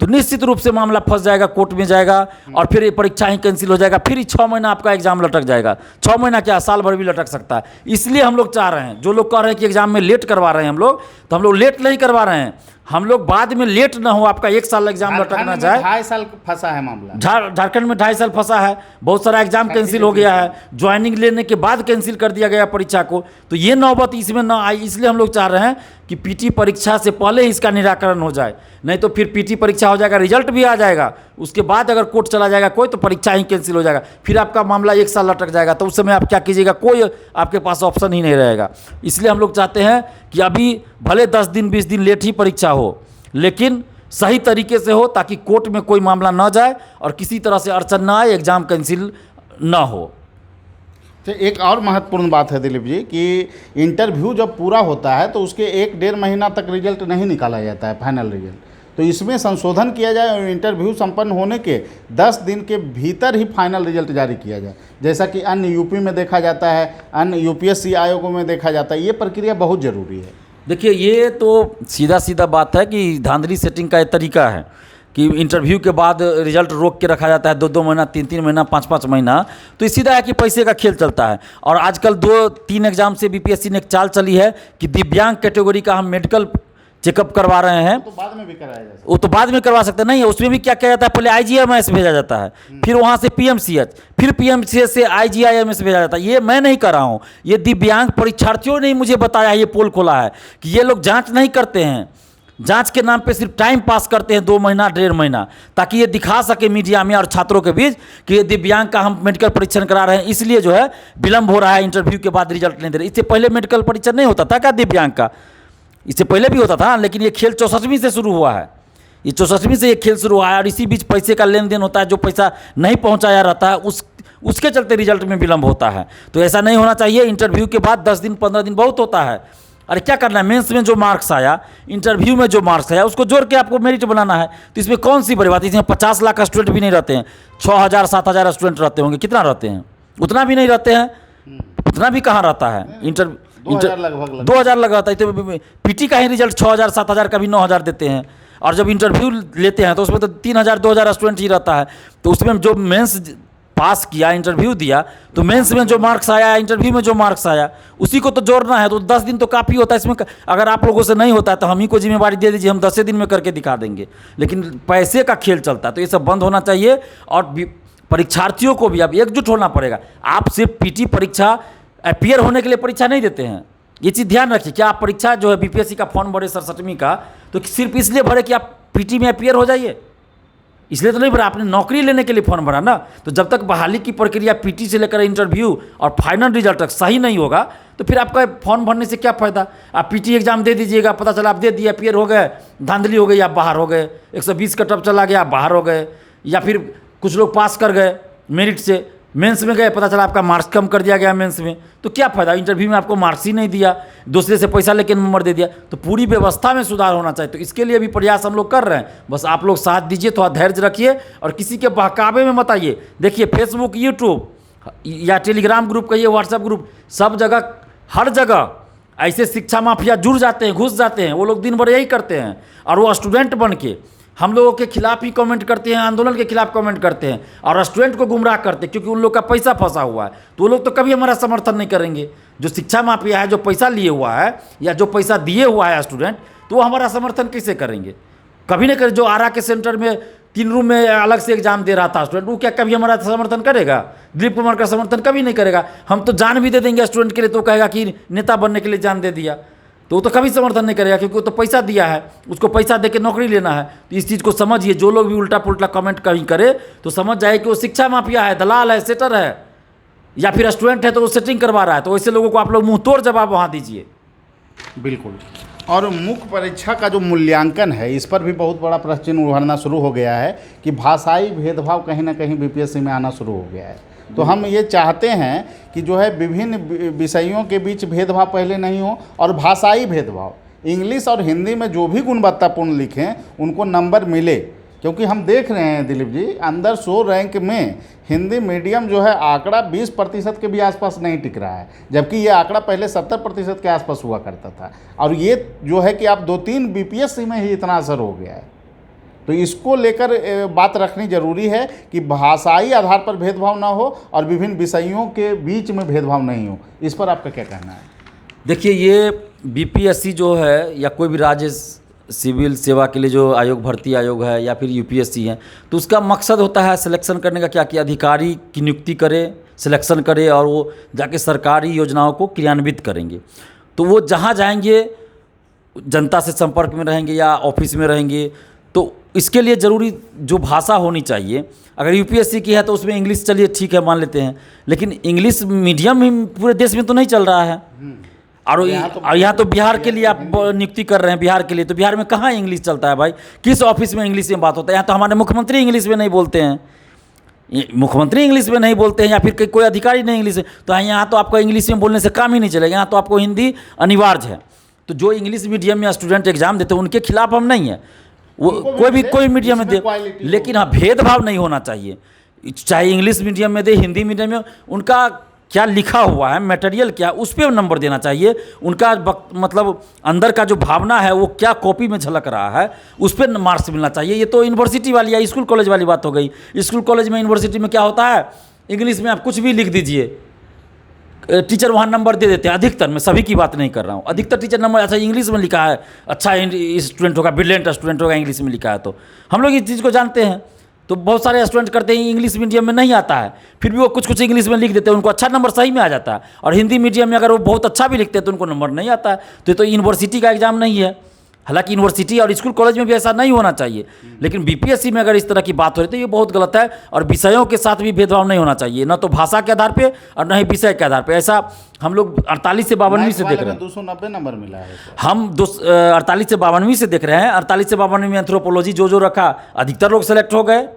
तो निश्चित रूप से मामला फंस जाएगा, कोर्ट में जाएगा और फिर ये परीक्षा ही कैंसिल हो जाएगा, फिर 6 महीना आपका एग्जाम लटक जाएगा। 6 महीना क्या, साल भर भी लटक सकता है। इसलिए हम लोग चाह रहे हैं, जो लोग कह रहे हैं कि एग्जाम में लेट करवा रहे हैं हम लोग, तो हम लोग लेट नहीं करवा रहे हैं, हम लोग बाद में लेट ना हो, आपका 1 साल एग्जाम लटक ना जाए। 2.5 साल फंसा है मामला, झारखंड में 2.5 साल फंसा है, बहुत सारा एग्जाम कैंसिल हो गया है, ज्वाइनिंग लेने के बाद कैंसिल कर दिया गया परीक्षा को। तो ये नौबत इसमें ना आई, इसलिए हम लोग चाह रहे हैं कि पीटी परीक्षा से पहले ही इसका निराकरण हो जाए, नहीं तो फिर पीटी परीक्षा हो जाएगा, रिजल्ट भी आ जाएगा, उसके बाद अगर कोर्ट चला जाएगा कोई, तो परीक्षा ही कैंसिल हो जाएगा, फिर आपका मामला 1 साल लटक जाएगा। तो उस समय आप क्या कीजिएगा, कोई आपके पास ऑप्शन ही नहीं रहेगा। इसलिए हम लोग चाहते हैं कि अभी भले 10 दिन 20 दिन लेट ही परीक्षा हो, लेकिन सही तरीके से हो, ताकि कोर्ट में कोई मामला ना जाए और किसी तरह से अड़चन ना आए, एग्जाम कैंसिल ना हो। तो एक और महत्वपूर्ण बात है दिलीप जी कि इंटरव्यू जब पूरा होता है तो उसके 1-1.5 महीना तक रिजल्ट नहीं निकाला जाता है, फाइनल रिजल्ट। तो इसमें संशोधन किया जाए और इंटरव्यू संपन्न होने के 10 दिन के भीतर ही फाइनल रिजल्ट जारी किया जाए, जैसा कि अन्य यूपी में देखा जाता है, अन्य यूपीएससी आयोगों में देखा जाता है। ये प्रक्रिया बहुत ज़रूरी है। देखिए, ये तो सीधा सीधा बात है कि धांधली सेटिंग का एक तरीका है कि इंटरव्यू के बाद रिजल्ट रोक के रखा जाता है 2-2 महीना, 3-3 महीना, 5-5 महीना, तो ये सीधा है कि पैसे का खेल चलता है। और आजकल 2-3 एग्जाम से बीपीएससी ने एक चाल चली है कि दिव्यांग कैटेगरी का हम मेडिकल चेकअप करवा रहे हैं, तो बाद में भी कराया जा सकता वो तो बाद में करवा सकते नहीं है। उसमें भी क्या किया जाता है, पहले आईजीआईएमएस भेजा जाता है, फिर वहाँ से पीएमसीएच, फिर पीएमसीएच से आईजीआईएमएस भेजा जाता है। ये मैं नहीं कर रहा हूँ, ये दिव्यांग परीक्षार्थियों ने मुझे बताया, ये पोल खोला है कि ये लोग जांच नहीं करते हैं, जांच के नाम पे सिर्फ टाइम पास करते हैं 2 महीना 1.5 महीना, ताकि ये दिखा सके मीडिया में और छात्रों के बीच कि ये दिव्यांग का हम मेडिकल परीक्षण करा रहे हैं, इसलिए जो है विलंब हो रहा है, इंटरव्यू के बाद रिजल्ट नहीं दे रहे। इससे पहले मेडिकल परीक्षण नहीं होता था क्या दिव्यांग का? इससे पहले भी होता था, लेकिन ये खेल 64वीं से शुरू हुआ है, ये 64वीं से ये खेल शुरू हुआ है। और इसी बीच पैसे का लेन देन होता है, जो पैसा नहीं पहुंचाया रहता है उसके चलते रिजल्ट में विलंब होता है। तो ऐसा नहीं होना चाहिए। इंटरव्यू के बाद 10 दिन 15 दिन बहुत होता है। अरे क्या करना है, मेंस में जो मार्क्स आया, इंटरव्यू में जो मार्क्स आया, उसको जोड़ के आपको मेरिट बनाना है। तो इसमें कौन सी बड़ी बात है? इसमें 50 लाख स्टूडेंट भी नहीं रहते हैं, 6000-7000 स्टूडेंट रहते होंगे, कितना रहते हैं? उतना भी नहीं रहते हैं, उतना भी कहाँ रहता है? 2000 लगभग 2000 लगा रहता है। तो पीटी का ही रिजल्ट 6000-7000 का भी 9000 देते हैं, और जब इंटरव्यू लेते हैं तो उसमें तो 3000-2000 स्टूडेंट ही रहता है। तो उसमें जो मेंस पास किया, इंटरव्यू दिया, तो मेंस में जो मार्क्स आया, इंटरव्यू में जो मार्क्स आया, उसी को तो जोड़ना है। तो 10 दिन तो काफ़ी होता है। इसमें अगर आप लोगों से नहीं होता है तो हम ही को जिम्मेवारी दे दीजिए, हम 10 दिन में करके दिखा देंगे। लेकिन पैसे का खेल चलता है, तो ये सब बंद होना चाहिए। और परीक्षार्थियों को भी अब एकजुट होना पड़ेगा। आप सिर्फ पीटी परीक्षा अपीयर होने के लिए परीक्षा नहीं देते हैं, ये चीज़ ध्यान रखिए। क्या आप परीक्षा जो है बीपीएससी का फॉर्म भरे 67वीं का, तो सिर्फ इसलिए भरे कि आप पीटी में अपीयर हो जाइए? इसलिए तो नहीं भरा, आपने नौकरी लेने के लिए फॉर्म भरा ना। तो जब तक बहाली की प्रक्रिया पीटी से लेकर इंटरव्यू और फाइनल रिजल्ट तक सही नहीं होगा, तो फिर आपका फॉर्म भरने से क्या फ़ायदा? आप पीटी एग्जाम दे दीजिएगा, पता चला आप दे दिए, अपीयर हो गए, धांधली हो गई, आप बाहर हो गए, 120 का टप चला गया, आप बाहर हो गए। या फिर कुछ लोग पास कर गए मेरिट से, मेंस में गए, पता चला आपका मार्क्स कम कर दिया गया मेंस में, तो क्या फ़ायदा? इंटरव्यू में आपको मार्क्स ही नहीं दिया, दूसरे से पैसा लेके नंबर दे दिया। तो पूरी व्यवस्था में सुधार होना चाहिए। तो इसके लिए भी प्रयास हम लोग कर रहे हैं। बस आप लोग साथ दीजिए, थोड़ा धैर्य रखिए और किसी के बहकावे में मत आइए। देखिए फेसबुक, यूट्यूब या टेलीग्राम ग्रुप कहिए, व्हाट्सएप ग्रुप, सब जगह हर जगह ऐसे शिक्षा माफिया जुड़ जाते हैं, घुस जाते हैं। वो लोग दिन भर यही करते हैं, और वो स्टूडेंट बन के हम लोगों के खिलाफ ही कमेंट करते हैं, आंदोलन के खिलाफ कमेंट करते हैं, और स्टूडेंट को गुमराह करते हैं, क्योंकि उन लोग का पैसा फंसा हुआ है। तो वो लोग तो कभी हमारा समर्थन नहीं करेंगे। जो शिक्षा माफिया है, जो पैसा लिए हुआ है या जो पैसा दिए हुआ है स्टूडेंट, तो वो हमारा समर्थन कैसे करेंगे? कभी नहीं करे। जो आरा के सेंटर में 3 रूम में अलग से एग्जाम दे रहा था स्टूडेंट, वो क्या कभी हमारा समर्थन करेगा? दिलीप कुमार का समर्थन कभी नहीं करेगा। हम तो जान भी दे देंगे स्टूडेंट के लिए, तो कहेगा कि नेता बनने के लिए जान दे दिया, तो वो तो कभी समर्थन नहीं करेगा, क्योंकि वो तो पैसा दिया है, उसको पैसा दे के नौकरी लेना है। तो इस चीज़ को समझिए। जो लोग भी उल्टा पुल्टा कमेंट कहीं करे तो समझ जाए कि वो शिक्षा माफिया है, दलाल है, सेटर है, या फिर स्टूडेंट है तो वो सेटिंग करवा रहा है। तो ऐसे लोगों को आप लोग मुंह तोड़ जवाब वहाँ दीजिए। बिल्कुल। और मुख्य परीक्षा का जो मूल्यांकन है, इस पर भी बहुत बड़ा प्रश्न चिन्ह उभरना शुरू हो गया है कि भाषाई भेदभाव कहीं ना कहीं बीपीएससी में आना शुरू हो गया है। तो हम ये चाहते हैं कि जो है विभिन्न विषयों के बीच भेदभाव पहले नहीं हो, और भाषाई भेदभाव, इंग्लिश और हिंदी में जो भी गुणवत्तापूर्ण लिखें उनको नंबर मिले। क्योंकि हम देख रहे हैं दिलीप जी, अंदर 100 रैंक में हिंदी मीडियम जो है आंकड़ा 20% के भी आसपास नहीं टिक रहा है, जबकि ये आंकड़ा पहले 70% के आसपास हुआ करता था। और ये जो है कि आप 2-3 बीपीएससी में ही इतना असर हो गया है। तो इसको लेकर बात रखनी जरूरी है कि भाषाई आधार पर भेदभाव ना हो और विभिन्न विषयों के बीच में भेदभाव नहीं हो। इस पर आपका क्या कहना है? देखिए, ये बीपीएससी जो है या कोई भी राज्य सिविल सेवा के लिए जो आयोग, भर्ती आयोग है या फिर यूपीएससी है, तो उसका मकसद होता है सिलेक्शन करने का क्या, कि अधिकारी की नियुक्ति करे, सिलेक्शन करे, और वो जाके सरकारी योजनाओं को क्रियान्वित करेंगे। तो वो जहाँ जाएंगे जनता से संपर्क में रहेंगे या ऑफिस में रहेंगे। तो इसके लिए ज़रूरी जो भाषा होनी चाहिए, अगर यूपीएससी की है तो उसमें इंग्लिश, चलिए ठीक है मान लेते हैं, लेकिन इंग्लिश मीडियम ही पूरे देश में तो नहीं चल रहा है। और यहाँ तो बिहार के लिए आप नियुक्ति कर रहे हैं, बिहार के लिए, तो बिहार में कहाँ इंग्लिश चलता है भाई? किस ऑफिस में इंग्लिश में बात होता है? यहाँ तो हमारे मुख्यमंत्री इंग्लिश में नहीं बोलते हैं, मुख्यमंत्री इंग्लिश में नहीं बोलते हैं, या फिर कोई अधिकारी नहीं इंग्लिश में। तो यहाँ तो आपका इंग्लिश में बोलने से काम ही नहीं चलेगा, यहाँ तो आपको हिंदी अनिवार्य है। तो जो इंग्लिश मीडियम में स्टूडेंट एग्जाम देते हैं उनके खिलाफ हम नहीं है, वो कोई मीडियम में दे, लेकिन हाँ भेदभाव नहीं होना चाहिए। चाहे इंग्लिश मीडियम में दे, हिंदी मीडियम में, उनका क्या लिखा हुआ है, मटेरियल क्या, उस पर नंबर देना चाहिए। उनका मतलब अंदर का जो भावना है वो क्या कॉपी में झलक रहा है, उस पर मार्क्स मिलना चाहिए। ये तो यूनिवर्सिटी वाली या स्कूल कॉलेज वाली बात हो गई। स्कूल कॉलेज में, यूनिवर्सिटी में क्या होता है, इंग्लिश में आप कुछ भी लिख दीजिए, टीचर वहाँ नंबर दे देते हैं। अधिकतर, मैं सभी की बात नहीं कर रहा हूँ, अधिकतर टीचर नंबर, अच्छा इंग्लिश में लिखा है, अच्छा स्टूडेंट होगा, ब्रिलियंट स्टूडेंट होगा, इंग्लिश में लिखा है। तो हम लोग इस चीज़ को जानते हैं। तो बहुत सारे स्टूडेंट करते हैं, इंग्लिश मीडियम में नहीं आता है, फिर भी वो कुछ कुछ इंग्लिश में लिख देते हैं, उनको अच्छा नंबर सही में आ जाता है। और हिंदी मीडियम में अगर वो बहुत अच्छा भी लिखते हैं तो उनको नंबर नहीं आता है। तो ये तो यूनिवर्सिटी का एग्जाम नहीं है। हालांकि यूनिवर्सिटी और स्कूल कॉलेज में भी ऐसा नहीं होना चाहिए, लेकिन बीपीएससी में अगर इस तरह की बात हो रही है तो ये बहुत गलत है। और विषयों के साथ भी भेदभाव नहीं होना चाहिए, न तो भाषा के आधार पे और न ही विषय के आधार पे। ऐसा हम लोग 48 से 52 से देख रहे हैं। 290 नंबर मिला है हम 48 से 52 से देख रहे हैं। 48 से 52 में एंथ्रोपोलॉजी जो रखा, अधिकतर लोग सेलेक्ट हो गए,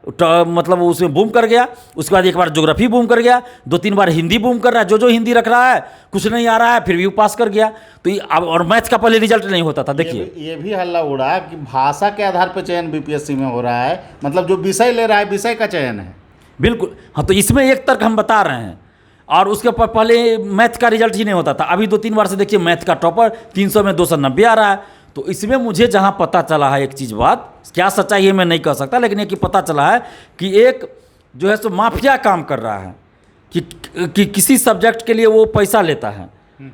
मतलब उसमें बूम कर गया। उसके बाद एक बार ज्योग्राफी बूम कर गया, 2-3 बार हिंदी बूम कर रहा है। जो हिंदी रख रहा है कुछ नहीं आ रहा है, फिर भी वो पास कर गया। तो ये अब, और मैथ्स का पहले रिजल्ट नहीं होता था। देखिए ये भी हल्ला उड़ा कि भाषा के आधार पर चयन बीपीएससी में हो रहा है, मतलब जो विषय ले रहा है विषय का चयन है। बिल्कुल हाँ, तो इसमें एक तर्क हम बता रहे हैं। और उसके पहले मैथ का रिजल्ट ही नहीं होता था। अभी 2-3 बार से देखिए मैथ का टॉपर 300 में 290 आ रहा है। तो इसमें मुझे जहाँ पता चला है एक चीज़, बात क्या सच्चाई है मैं नहीं कह सकता, लेकिन एक ही पता चला है कि एक जो है सो माफिया काम कर रहा है कि किसी सब्जेक्ट के लिए वो पैसा लेता है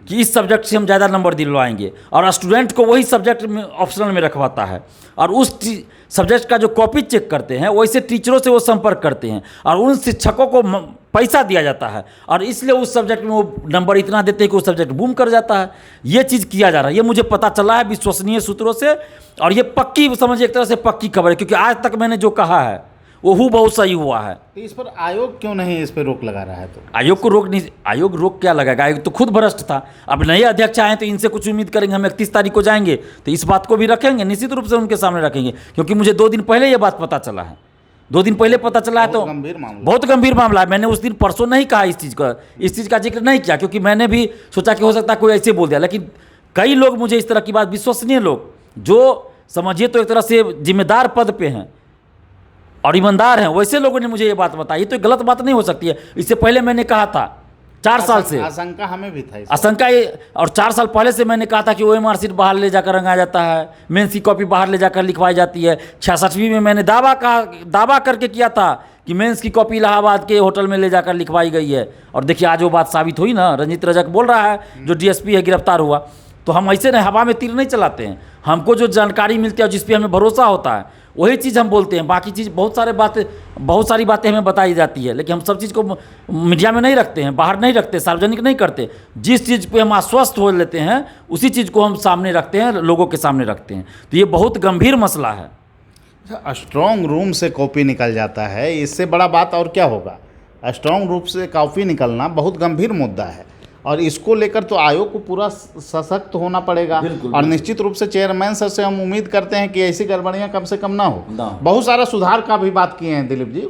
कि इस सब्जेक्ट से हम ज़्यादा नंबर दिलवाएंगे, और स्टूडेंट को वही सब्जेक्ट में ऑप्शनल में रखवाता है। और उस सब्जेक्ट का जो कॉपी चेक करते हैं वैसे टीचरों से वो संपर्क करते हैं, और उन शिक्षकों को पैसा दिया जाता है, और इसलिए उस सब्जेक्ट में वो नंबर इतना देते हैं कि वो सब्जेक्ट बूम कर जाता है। ये चीज़ किया जा रहा है, ये मुझे पता चला है विश्वसनीय सूत्रों से। और ये पक्की, समझिए एक तरह से पक्की खबर है, क्योंकि आज तक मैंने जो कहा है वो बहुत सही हुआ है। तो इस पर आयोग क्यों नहीं इस पर रोक लगा रहा है? तो आयोग को रोक नहीं, आयोग रोक क्या लगाएगा? आयोग तो खुद भ्रष्ट था। अब नए अध्यक्ष आए तो इनसे कुछ उम्मीद करेंगे। हम 31 तारीख को जाएंगे तो इस बात को भी रखेंगे, निश्चित रूप से उनके सामने रखेंगे, क्योंकि मुझे 2 दिन पहले ये बात पता चला है। 2 दिन पहले पता चला है, तो बहुत गंभीर मामला है। मैंने उस दिन परसों नहीं कहा इस चीज़ का जिक्र नहीं किया, क्योंकि मैंने भी सोचा कि हो सकता है कोई ऐसे बोल दिया, लेकिन कई लोग मुझे इस तरह की बात, विश्वसनीय लोग जो समझिए तो एक तरह से जिम्मेदार पद पे हैं और ईमानदार हैं, वैसे लोगों ने मुझे ये बात बताई। ये तो गलत बात नहीं हो सकती है। इससे पहले मैंने कहा था 4 साल से, आशंका हमें भी था, आशंका ये, और 4 साल पहले से मैंने कहा था कि ओएमआर सीट बाहर ले जाकर रंगा जाता है, मेंस की कॉपी बाहर ले जाकर लिखवाई जाती है। 66वीं में मैंने दावा करके किया था कि मेंस की कॉपी इलाहाबाद के होटल में ले जाकर लिखवाई गई है। और देखिए आज वो बात साबित हुई ना। रंजीत रजक बोल रहा है, जो डीएसपी है, गिरफ्तार हुआ। तो हम ऐसे नहीं हवा में तीर नहीं चलाते हैं। हमको जो जानकारी मिलती है, जिस पे हमें भरोसा होता है, वही चीज़ हम बोलते हैं। बाकी चीज़ बहुत सारी बातें हमें बताई जाती है, लेकिन हम सब चीज़ को मीडिया में नहीं रखते हैं, बाहर नहीं रखते, सार्वजनिक नहीं करते। जिस चीज़ पे हम आश्वस्त हो लेते हैं उसी चीज़ को हम सामने रखते हैं, लोगों के सामने रखते हैं। तो ये बहुत गंभीर मसला है। स्ट्रॉन्ग रूम से कॉपी निकल जाता है, इससे बड़ा बात और क्या होगा? स्ट्रॉन्ग रूम से कॉपी निकलना बहुत गंभीर मुद्दा है, और इसको लेकर तो आयोग को पूरा सशक्त होना पड़ेगा। और निश्चित रूप से चेयरमैन सर से हम उम्मीद करते हैं कि ऐसी गड़बड़ियां कम से कम ना हो। बहुत सारा सुधार का भी बात किए हैं दिलीप जी।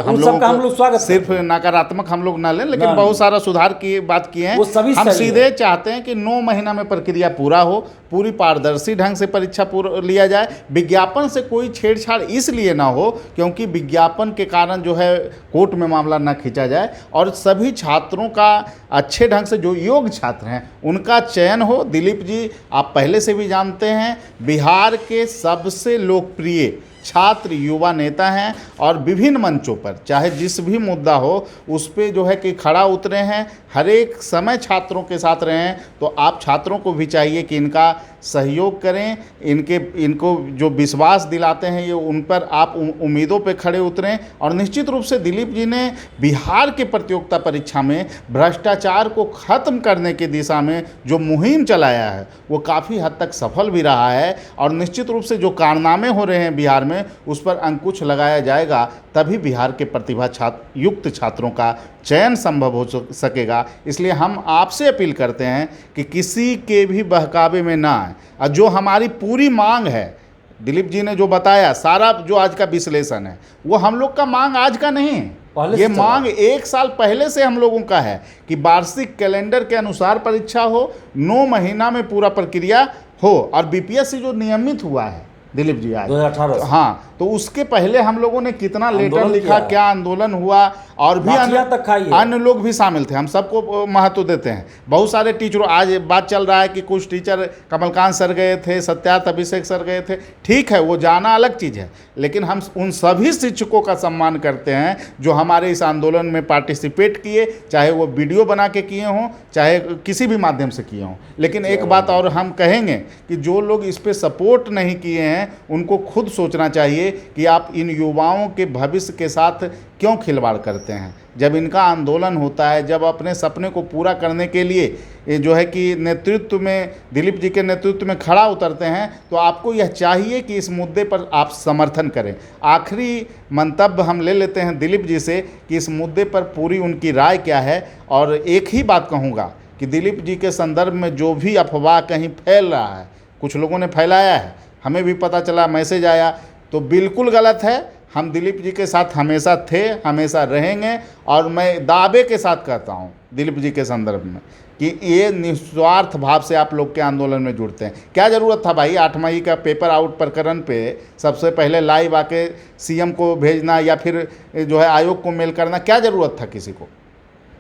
हम लोग स्वागत, सिर्फ नकारात्मक हम लोग ना लें, लेकिन बहुत सारा सुधार की बात किए हैं। हम सीधे चाहते हैं कि 9 महीना में प्रक्रिया पूरा हो, पूरी पारदर्शी ढंग से परीक्षा लिया जाए। विज्ञापन से कोई छेड़छाड़ इसलिए ना हो क्योंकि विज्ञापन के कारण जो है कोर्ट में मामला ना खींचा जाए, और सभी छात्रों का अच्छे ढंग से, जो योग्य छात्र हैं उनका चयन हो। दिलीप जी, आप पहले से भी जानते हैं, बिहार के सबसे लोकप्रिय छात्र युवा नेता हैं, और विभिन्न मंचों पर चाहे जिस भी मुद्दा हो उस पे जो है कि खड़ा उतरे हैं, हर एक समय छात्रों के साथ रहे हैं। तो आप छात्रों को भी चाहिए कि इनका सहयोग करें, इनको जो विश्वास दिलाते हैं ये उन पर आप उम्मीदों पे खड़े उतरें। और निश्चित रूप से दिलीप जी ने बिहार के प्रतियोगिता परीक्षा में भ्रष्टाचार को ख़त्म करने की दिशा में जो मुहिम चलाया है वो काफ़ी हद तक सफल भी रहा है, और निश्चित रूप से जो कारनामे हो रहे हैं बिहार में उस पर अंकुश लगाया जाएगा, तभी बिहार के प्रतिभा युक्त छात्रों का चयन संभव हो सकेगा। इसलिए हम आपसे अपील करते हैं कि किसी के भी बहकावे में ना आए। और जो हमारी पूरी मांग है, दिलीप जी ने जो बताया, सारा जो आज का विश्लेषण है, वो हम लोग का मांग आज का नहीं है। ये मांग 1 साल पहले से हम लोगों का है कि वार्षिक कैलेंडर के अनुसार परीक्षा हो, 9 महीना में पूरा प्रक्रिया हो, और बीपीएससी जो नियमित हुआ है दिलीप जी आए 2018 से। हाँ, तो उसके पहले हम लोगों ने कितना लेटर आंदोलन लिखा, किया है। क्या आंदोलन हुआ, और भी लाठियां तक खाई है। अन्य लोग भी शामिल थे। हम सबको महत्व देते हैं। बहुत सारे टीचरों, आज बात चल रहा है कि कुछ टीचर कमलकांत सर गए थे, सत्यार्थ अभिषेक सर गए थे, ठीक है, वो जाना अलग चीज़ है, लेकिन हम उन सभी शिक्षकों का सम्मान करते हैं जो हमारे इस आंदोलन में पार्टिसिपेट किए, चाहे वो वीडियो बना के किए हों, चाहे किसी भी माध्यम से किए हों। लेकिन एक बात और हम कहेंगे कि जो लोग इस पे सपोर्ट नहीं किए हैं उनको खुद सोचना चाहिए कि आप इन युवाओं के भविष्य के साथ क्यों खिलवाड़ करते हैं। जब इनका आंदोलन होता है, जब अपने सपने को पूरा करने के लिए ये जो है कि नेतृत्व में, दिलीप जी के नेतृत्व में खड़ा उतरते हैं, तो आपको यह चाहिए कि इस मुद्दे पर आप समर्थन करें। आखिरी मंतव्य हम ले लेते हैं दिलीप जी से कि इस मुद्दे पर पूरी उनकी राय क्या है। और एक ही बात कहूँगा कि दिलीप जी के संदर्भ में जो भी अफवाह कहीं फैल रहा है, कुछ लोगों ने फैलाया है, हमें भी पता चला, मैसेज आया, तो बिल्कुल गलत है। हम दिलीप जी के साथ हमेशा थे, हमेशा रहेंगे, और मैं दावे के साथ कहता हूँ दिलीप जी के संदर्भ में कि ये निस्वार्थ भाव से आप लोग के आंदोलन में जुड़ते हैं। क्या ज़रूरत था भाई 8 मई का पेपर आउट प्रकरण पे सबसे पहले लाइव आके सीएम को भेजना या फिर जो है आयोग को मेल करना? क्या ज़रूरत था किसी को?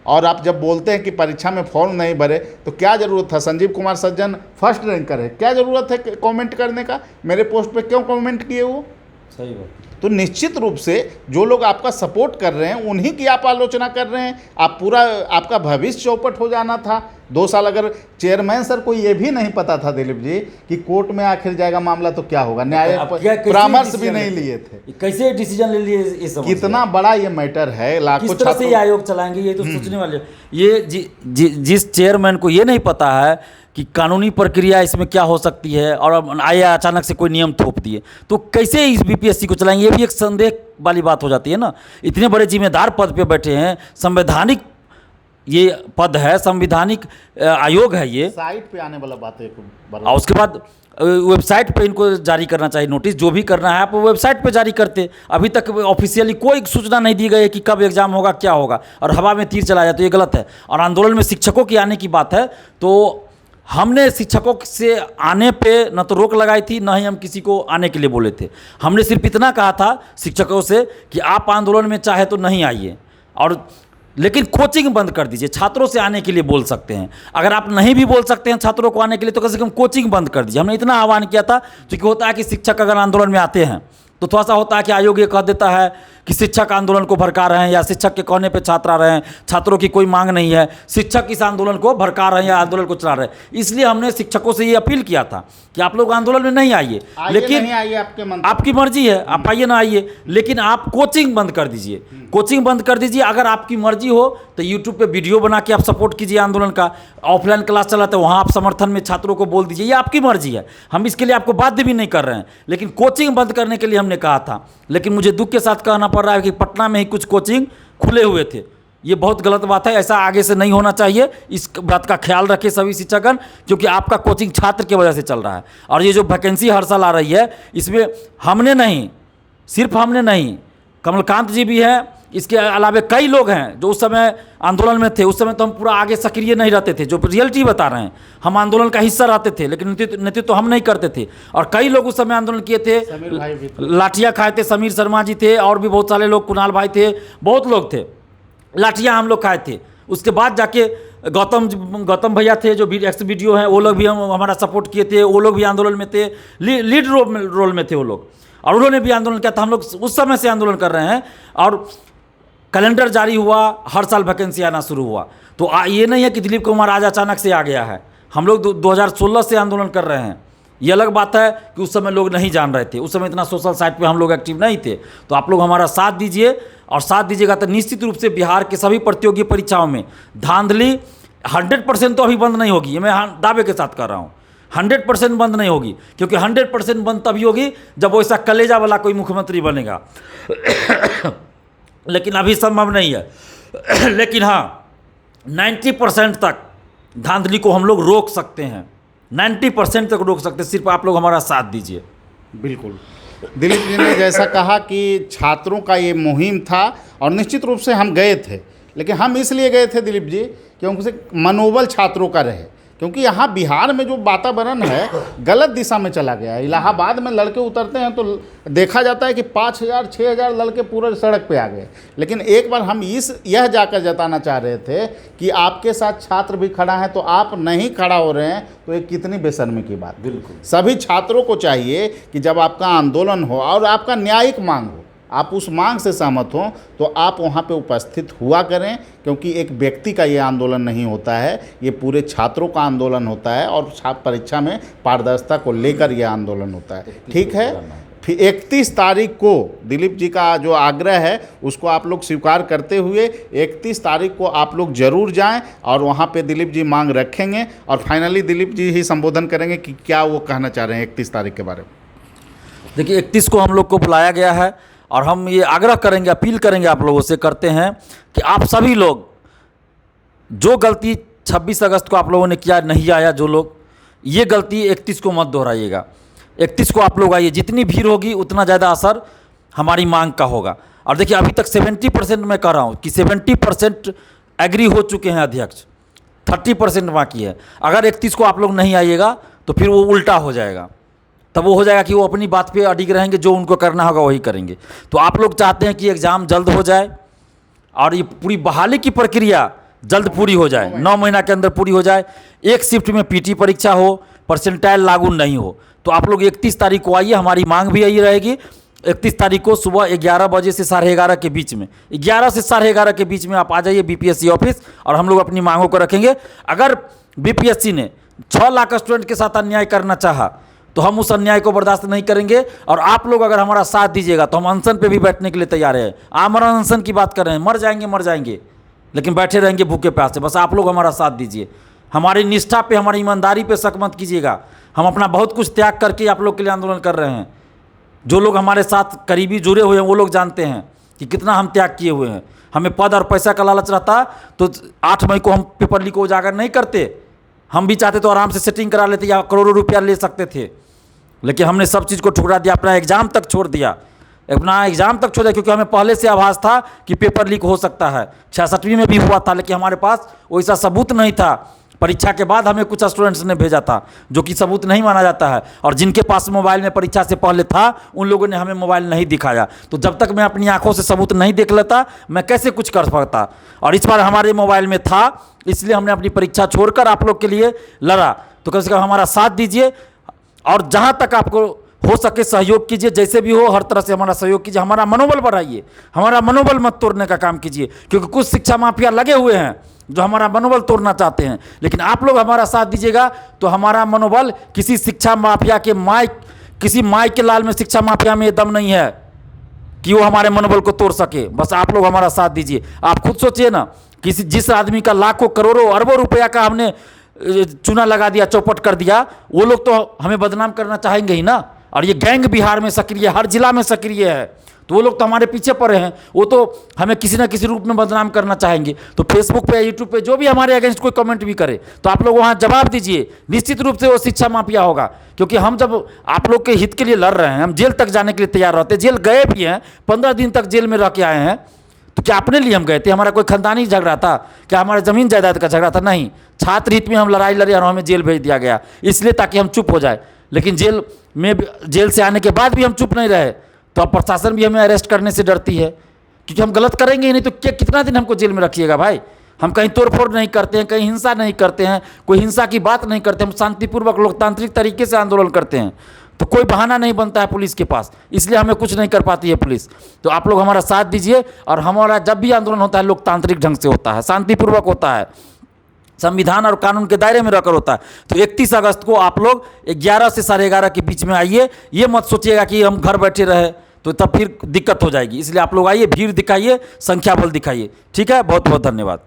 और आप जब बोलते हैं कि परीक्षा में फॉर्म नहीं भरे, तो क्या ज़रूरत था? संजीव कुमार सज्जन फर्स्ट रैंकर है, क्या ज़रूरत है कमेंट करने का? मेरे पोस्ट पे क्यों कमेंट किए वो? सही बात। तो निश्चित रूप से जो लोग आपका सपोर्ट कर रहे हैं उन्हीं की आप आलोचना कर रहे हैं। आप पूरा, आपका भविष्य चौपट हो जाना था। 2 साल अगर चेयरमैन सर को ये भी नहीं पता था दिलीप जी कि कोर्ट में आखिर जाएगा मामला, तो क्या होगा? न्याय परामर्श भी नहीं लिए थे। कैसे डिसीजन ले लिए ये समझ? कितना बड़ा ये मैटर है, लाखों किस तरह से ये आयोग चलाएंगे, ये तो सोचने वाले। ये जिस चेयरमैन को ये नहीं पता है कि कानूनी प्रक्रिया इसमें क्या हो सकती है, और अब आए अचानक से कोई नियम थोप दिए, तो कैसे इस बीपीएससी को चलाएंगे? ये भी एक संदेह वाली बात हो जाती है ना। इतने बड़े जिम्मेदार पद पे बैठे हैं, संवैधानिक ये पद है, संवैधानिक आयोग है ये। साइट पे आने वाला बात है। और उसके बाद वेबसाइट पे इनको जारी करना चाहिए नोटिस। जो भी करना है आप वेबसाइट पे जारी करते। अभी तक ऑफिशियली कोई सूचना नहीं दी गई है कि कब एग्जाम होगा, क्या होगा, और हवा में तीर चला जाए तो ये गलत है। और आंदोलन में शिक्षकों की आने की बात है, तो हमने शिक्षकों से आने पे न तो रोक लगाई थी, न ही हम किसी को आने के लिए बोले थे। हमने सिर्फ इतना कहा था शिक्षकों से कि आप आंदोलन में चाहे तो नहीं आइए, और लेकिन कोचिंग बंद कर दीजिए। छात्रों से आने के लिए बोल सकते हैं, अगर आप नहीं भी बोल सकते हैं छात्रों को आने के लिए, तो कम से कम कोचिंग बंद कर दीजिए। हमने इतना आह्वान किया था। क्योंकि होता है कि शिक्षक अगर आंदोलन में आते हैं तो थोड़ा सा होता है कि आयोग ये कह देता है कि शिक्षक आंदोलन को भड़का रहे हैं, या शिक्षक के कहने पे छात्र आ रहे हैं, छात्रों की कोई मांग नहीं है, शिक्षक इस आंदोलन को भड़का रहे हैं या आंदोलन को चला रहे हैं। इसलिए हमने शिक्षकों से ये अपील किया था कि आप लोग आंदोलन में नहीं आइए, लेकिन नहीं आइए, आपकी मर्जी है, आप आइए ना आइए, लेकिन आप कोचिंग बंद कर दीजिए। कोचिंग बंद कर दीजिए। अगर आपकी मर्जी हो तो यूट्यूब पे वीडियो बना के आप सपोर्ट कीजिए आंदोलन का। ऑफलाइन क्लास चलाते हैं, वहाँ आप समर्थन में छात्रों को बोल दीजिए, ये आपकी मर्जी है। हम इसके लिए आपको बाध्य भी नहीं कर रहे हैं, लेकिन कोचिंग बंद करने के लिए हमने कहा था। लेकिन मुझे दुख के साथ कहना पड़ रहा है कि पटना में ही कुछ कोचिंग खुले हुए थे। ये बहुत गलत बात है, ऐसा आगे से नहीं होना चाहिए। इस बात का ख्याल रखें सभी शिक्षकगण, क्योंकि आपका कोचिंग छात्र की वजह से चल रहा है। और ये जो वैकेंसी हर साल आ रही है, इसमें हमने नहीं, सिर्फ हमने नहीं, कमलकांत जी भी हैं, इसके अलावे कई लोग हैं जो उस समय आंदोलन में थे। उस समय तो हम पूरा आगे सक्रिय नहीं रहते थे, जो रियलिटी बता रहे हैं। हम आंदोलन का हिस्सा रहते थे, लेकिन नेतृत्व तो हम नहीं करते थे। और कई लोग उस समय आंदोलन किए थे, लाठियाँ खाए थे। समीर शर्मा जी थे, और भी बहुत सारे लोग, कुणाल भाई थे, बहुत लोग थे, लाठियाँ हम लोग खाए थे। उसके बाद जाके गौतम भैया थे जो एक्स वीडियो हैं, वो लोग भी हमारा सपोर्ट किए थे। वो लोग भी आंदोलन में थे, लीड रोल में थे वो लोग, और उन्होंने भी आंदोलन किया था। हम लोग उस समय से आंदोलन कर रहे हैं, और कैलेंडर जारी हुआ, हर साल वैकेंसी आना शुरू हुआ। तो ये नहीं है कि दिलीप कुमार आज अचानक से आ गया है। हम लोग 2016 से आंदोलन कर रहे हैं। ये अलग बात है कि उस समय लोग नहीं जान रहे थे, उस समय इतना सोशल साइट पे हम लोग एक्टिव नहीं थे। तो आप लोग हमारा साथ दीजिए, और साथ दीजिएगा तो निश्चित रूप से बिहार के सभी प्रतियोगी परीक्षाओं में धांधली 100% तो अभी बंद नहीं होगी। ये मैं दावे के साथ कर रहा हूँ, 100% बंद नहीं होगी, क्योंकि 100% बंद तभी होगी जब वैसा कलेजा वाला कोई मुख्यमंत्री बनेगा। लेकिन अभी संभव नहीं है। लेकिन हाँ, 90% तक धांधली को हम लोग रोक सकते हैं, 90% तक रोक सकते हैं। सिर्फ आप लोग हमारा साथ दीजिए। बिल्कुल। दिलीप जी ने जैसा कहा कि छात्रों का ये मुहिम था, और निश्चित रूप से हम गए थे, लेकिन हम इसलिए गए थे दिलीप जी क्योंकि मनोबल छात्रों का रहे, क्योंकि यहाँ बिहार में जो वातावरण है गलत दिशा में चला गया है। इलाहाबाद में लड़के उतरते हैं तो देखा जाता है कि 5,000 6,000 लड़के पूरे सड़क पे आ गए। लेकिन एक बार हम यह जाकर जताना चाह रहे थे कि आपके साथ छात्र भी खड़ा है तो आप नहीं खड़ा हो रहे हैं, तो ये कितनी बेशर्मी की बात। बिल्कुल सभी छात्रों को चाहिए कि जब आपका आंदोलन हो और आपका न्यायिक मांग हो, आप उस मांग से सहमत हों, तो आप वहाँ पे उपस्थित हुआ करें, क्योंकि एक व्यक्ति का ये आंदोलन नहीं होता है, ये पूरे छात्रों का आंदोलन होता है और परीक्षा में पारदर्शिता को लेकर ये आंदोलन होता है। ठीक है, फिर 31 तारीख को दिलीप जी का जो आग्रह है उसको आप लोग स्वीकार करते हुए 31 तारीख को आप लोग ज़रूर जाएं और वहाँ पे दिलीप जी मांग रखेंगे और फाइनली दिलीप जी ही संबोधन करेंगे कि क्या वो कहना चाह रहे हैं 31 तारीख के बारे में। देखिए 31 को हम लोग को बुलाया गया है और हम ये आग्रह करेंगे, अपील करेंगे आप लोगों से, करते हैं कि आप सभी लोग जो गलती 26 अगस्त को आप लोगों ने किया, नहीं आया जो लोग, ये गलती 31 को मत दोहराइएगा। 31 को आप लोग आइए, जितनी भीड़ होगी उतना ज़्यादा असर हमारी मांग का होगा। और देखिए अभी तक 70% मैं कह रहा हूँ कि 70% एग्री हो चुके हैं अध्यक्ष, 30% बाकी है। अगर 31 को आप लोग नहीं आइएगा तो फिर वो उल्टा हो जाएगा, तब वो हो जाएगा कि वो अपनी बात पे अडिग रहेंगे, जो उनको करना होगा वही करेंगे। तो आप लोग चाहते हैं कि एग्ज़ाम जल्द हो जाए और ये पूरी बहाली की प्रक्रिया जल्द पूरी हो जाए, 9 महीना के अंदर पूरी हो जाए, एक शिफ्ट में पीटी परीक्षा हो, परसेंटाइल लागू नहीं हो। तो आप लोग 31 तारीख को आइए, हमारी मांग भी यही रहेगी। 31 तारीख को सुबह 11 बजे से 11:30 के बीच में, 11 से 11:30 के बीच में आप आ जाइए बीपीएससी ऑफिस और हम लोग अपनी मांगों को रखेंगे। अगर बीपीएससी ने 6 लाख स्टूडेंट के साथ अन्याय करना चाहा तो हम उस अन्याय को बर्दाश्त नहीं करेंगे। और आप लोग अगर हमारा साथ दीजिएगा तो हम अनशन पे भी बैठने के लिए तैयार हैं। आमरण अनशन की बात कर रहे हैं, मर जाएंगे, लेकिन बैठे रहेंगे भूखे प्यासे। बस आप लोग हमारा साथ दीजिए, हमारी निष्ठा पे, हमारी ईमानदारी पे शक मत कीजिएगा। हम अपना बहुत कुछ त्याग करके आप लोग के लिए आंदोलन कर रहे हैं। जो लोग हमारे साथ करीबी जुड़े हुए हैं वो लोग जानते हैं कि कितना हम त्याग किए हुए हैं। हमें पद और पैसा का लालच रहता तो 8 मई को हम पेपर लीक को उजागर नहीं करते। हम भी चाहते तो आराम से सेटिंग करा लेते या करोड़ों रुपया ले सकते थे, लेकिन हमने सब चीज़ को ठुकरा दिया, अपना एग्ज़ाम तक छोड़ दिया, क्योंकि हमें पहले से आभास था कि पेपर लीक हो सकता है। 66वीं में भी हुआ था, लेकिन हमारे पास वैसा सबूत नहीं था। परीक्षा के बाद हमें कुछ स्टूडेंट्स ने भेजा था, जो कि सबूत नहीं माना जाता है। और जिनके पास मोबाइल में परीक्षा से पहले था उन लोगों ने हमें मोबाइल नहीं दिखाया। तो जब तक मैं अपनी आंखों से सबूत नहीं देख लेता मैं कैसे कुछ कर सकता। और इस बार हमारे मोबाइल में था, इसलिए हमने अपनी परीक्षा छोड़कर आप लोग के लिए लड़ा। तो कम से कम हमारा साथ दीजिए और जहाँ तक आपको हो सके सहयोग कीजिए, जैसे भी हो हर तरह से हमारा सहयोग कीजिए, हमारा मनोबल बढ़ाइए, हमारा मनोबल मत तोड़ने का काम कीजिए। क्योंकि कुछ शिक्षा माफिया लगे हुए हैं जो हमारा मनोबल तोड़ना चाहते हैं, लेकिन आप लोग हमारा साथ दीजिएगा तो हमारा मनोबल किसी शिक्षा माफिया के किसी माई के लाल में शिक्षा माफिया में दम नहीं है कि वो हमारे मनोबल को तोड़ सके। बस आप लोग हमारा साथ दीजिए। आप खुद सोचिए ना, जिस आदमी का लाखों करोड़ों अरबों रुपया का हमने चूना लगा दिया, चौपट कर दिया, वो लोग तो हमें बदनाम करना चाहेंगे ही ना। और ये गैंग बिहार में सक्रिय, हर जिला में सक्रिय है, तो वो लोग तो हमारे पीछे पड़े हैं, वो तो हमें किसी ना किसी रूप में बदनाम करना चाहेंगे। तो फेसबुक पे, यूट्यूब पे जो भी हमारे अगेंस्ट कोई कमेंट भी करे तो आप लोग वहाँ जवाब दीजिए। निश्चित रूप से वो शिक्षा माफिया होगा, क्योंकि हम जब आप लोग के हित के लिए लड़ रहे हैं, हम जेल तक जाने के लिए तैयार रहते हैं। जेल गए भी हैं, 15 दिन तक जेल में रह के आए हैं। तो क्या अपने लिए हम गए थे? हमारा कोई खानदानी झगड़ा था क्या? हमारा ज़मीन जायदाद का झगड़ा था? नहीं, छात्र हित में हम लड़ाई लड़े और हमें जेल भेज दिया गया, इसलिए ताकि हम चुप हो जाए। लेकिन जेल से आने के बाद भी हम चुप नहीं रहे, तो अब प्रशासन भी हमें अरेस्ट करने से डरती है, क्योंकि हम गलत करेंगे ही नहीं तो कितना दिन हमको जेल में रखिएगा भाई। हम कहीं तोड़फोड़ नहीं करते हैं, कहीं हिंसा नहीं करते हैं, कोई हिंसा की बात नहीं करते, हम शांतिपूर्वक लोकतांत्रिक तरीके से आंदोलन करते हैं। तो कोई बहाना नहीं बनता है पुलिस के पास, इसलिए हमें कुछ नहीं कर पाती है पुलिस। तो आप लोग हमारा साथ दीजिए। और हमारा जब भी आंदोलन होता है लोकतांत्रिक ढंग से होता है, शांतिपूर्वक होता है, संविधान और कानून के दायरे में रहकर होता है। तो 31 अगस्त को आप लोग 11 से 11:30 के बीच में आइए। ये मत सोचिएगा कि हम घर बैठे रहे तो तब फिर दिक्कत हो जाएगी, इसलिए आप लोग आइए, भीड़ दिखाइए, संख्या बल दिखाइए। ठीक है, बहुत बहुत धन्यवाद।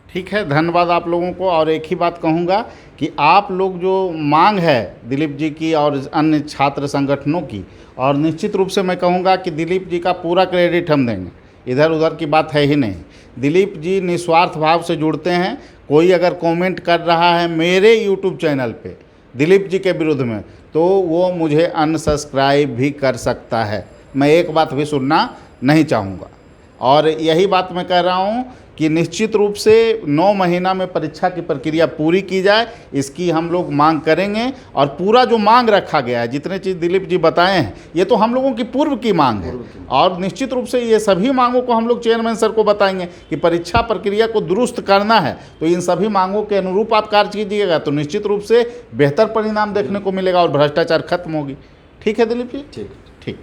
ठीक है, धन्यवाद आप लोगों को। और एक ही बात कहूँगा कि आप लोग जो मांग है दिलीप जी की और अन्य छात्र संगठनों की, और निश्चित रूप से मैं कहूँगा कि दिलीप जी का पूरा क्रेडिट हम देंगे, इधर उधर की बात है ही नहीं। दिलीप जी निस्वार्थ भाव से जुड़ते हैं। कोई अगर कमेंट कर रहा है मेरे यूट्यूब चैनल पे दिलीप जी के विरुद्ध में, तो वो मुझे अनसब्सक्राइब भी कर सकता है। मैं एक बात भी सुनना नहीं चाहूँगा। और यही बात मैं कह रहा हूँ कि निश्चित रूप से 9 महीना में परीक्षा की प्रक्रिया पूरी की जाए, इसकी हम लोग मांग करेंगे। और पूरा जो मांग रखा गया है, जितने चीज़ दिलीप जी बताए हैं, ये तो हम लोगों की पूर्व की मांग है। और निश्चित रूप से ये सभी मांगों को हम लोग चेयरमैन सर को बताएंगे कि परीक्षा प्रक्रिया को दुरुस्त करना है, तो इन सभी मांगों के अनुरूप आप कार्य कीजिएगा तो निश्चित रूप से बेहतर परिणाम देखने को मिलेगा और भ्रष्टाचार खत्म होगी। ठीक है दिलीप जी? ठीक। ठीक।